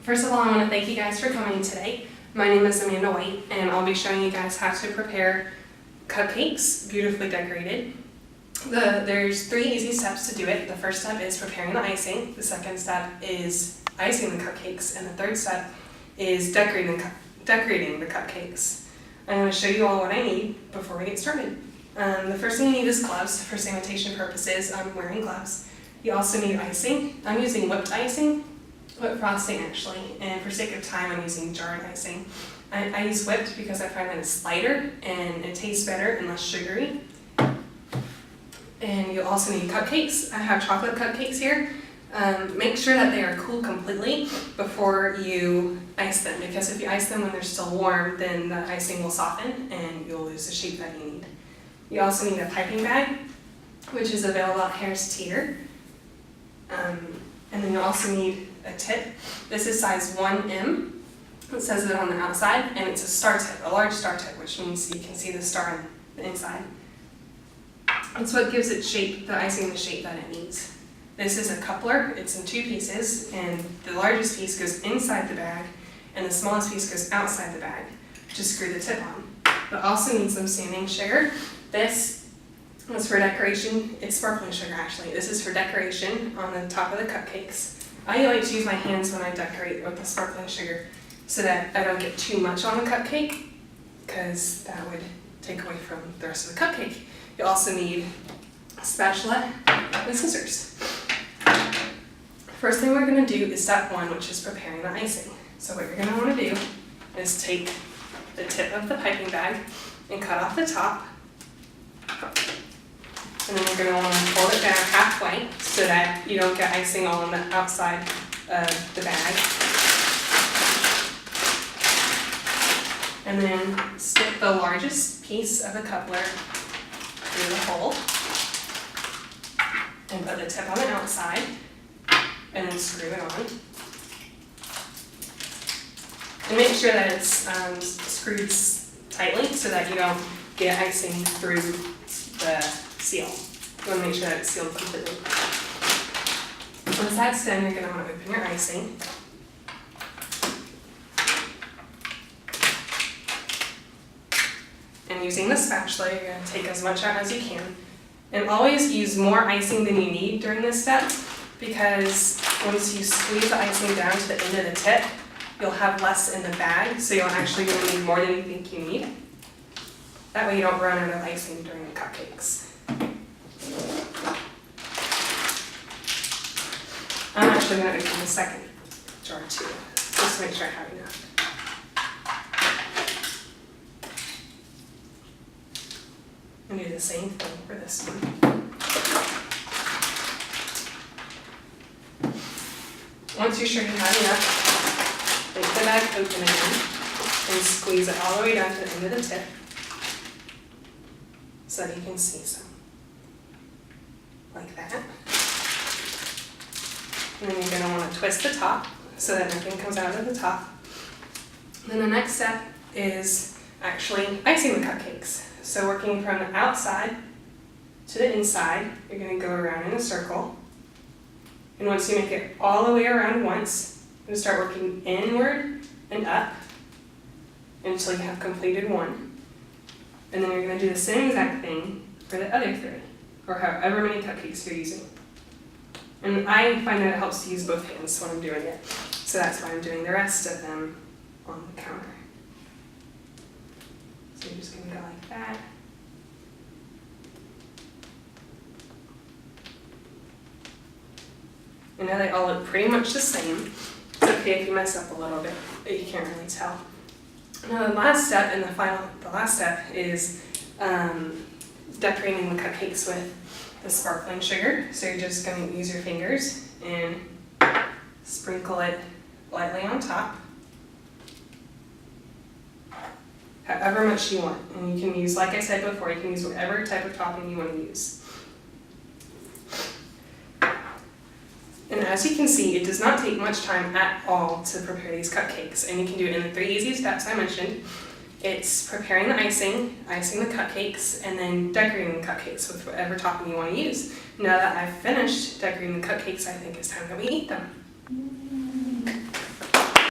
First of all, I want to thank you guys for coming today. My name is Amanda White, and I'll be showing you guys how to prepare cupcakes, beautifully decorated. There's 3 easy steps to do it. The first step is preparing the icing. The second step is icing the cupcakes, and the third step is decorating the cupcakes. I'm going to show you all what I need before we get started. The first thing you need is gloves. For sanitation purposes, I'm wearing gloves. You also need icing. I'm using whipped frosting actually, and for sake of time I'm using jarred icing. I use whipped because I find that it's lighter and it tastes better and less sugary. And you'll also need cupcakes. I have chocolate cupcakes here. Make sure that they are cool completely before you ice them, because if you ice them when they're still warm, then the icing will soften and you'll lose the shape that you need. You also need a piping bag, which is available at Harris Teeter. And then you'll also need a tip. This is size 1M. It says it on the outside, and it's a star tip, a large star tip, which means you can see the star on the inside. It's what gives it shape, the icing the shape that it needs. This is a coupler. It's in 2 pieces, and the largest piece goes inside the bag, and the smallest piece goes outside the bag. Just screw the tip on. But also need some sanding sugar. This is for decoration. It's sparkling sugar actually. This is for decoration on the top of the cupcakes. I like to use my hands when I decorate with the sparkling sugar so that I don't get too much on the cupcake, because that would take away from the rest of the cupcake. You also need a spatula and scissors. First thing we're going to do is step 1, which is preparing the icing. So what you're going to want to do is take the tip of the piping bag and cut off the top. And then you're going to want to fold it down halfway so that you don't get icing all on the outside of the bag. And then stick the largest piece of the coupler through the hole and put the tip on the outside and then screw it on. And make sure that it's screwed tightly so that you don't get icing through the seal. You want to make sure that it's sealed completely. Once that's done, you're going to want to open your icing. And using the spatula, you're going to take as much out as you can. And always use more icing than you need during this step, because once you squeeze the icing down to the end of the tip, you'll have less in the bag, so you'll actually really need more than you think you need. That way you don't run out of icing during the cupcakes. I'm actually going to open the second jar too, just to make sure I have enough. And do the same thing for this one. Once you're sure you have enough, take the bag open again and squeeze it all the way down to the end of the tip so that you can see some. Like that. And then you're going to want to twist the top so that nothing comes out of the top. Then the next step is actually icing the cupcakes. So working from the outside to the inside, you're going to go around in a circle. And once you make it all the way around once, you're going to start working inward and up until you have completed one. And then you're going to do the same exact thing for the other 3, or however many cupcakes you're using. And I find that it helps to use both hands when I'm doing it. So that's why I'm doing the rest of them on the counter. So you're just going to go like that. And now they all look pretty much the same. It's okay if you mess up a little bit, but you can't really tell. Now the last step and the last step is decorating the cupcakes with the sparkling sugar. So you're just going to use your fingers and sprinkle it lightly on top, however much you want. And you can use, like I said before, you can use whatever type of topping you want to use. And as you can see, it does not take much time at all to prepare these cupcakes, and you can do it in the 3 easy steps I mentioned. It's preparing the icing the cupcakes, and then decorating the cupcakes with whatever topping you want to use. Now that I've finished decorating the cupcakes, I think it's time that we eat them.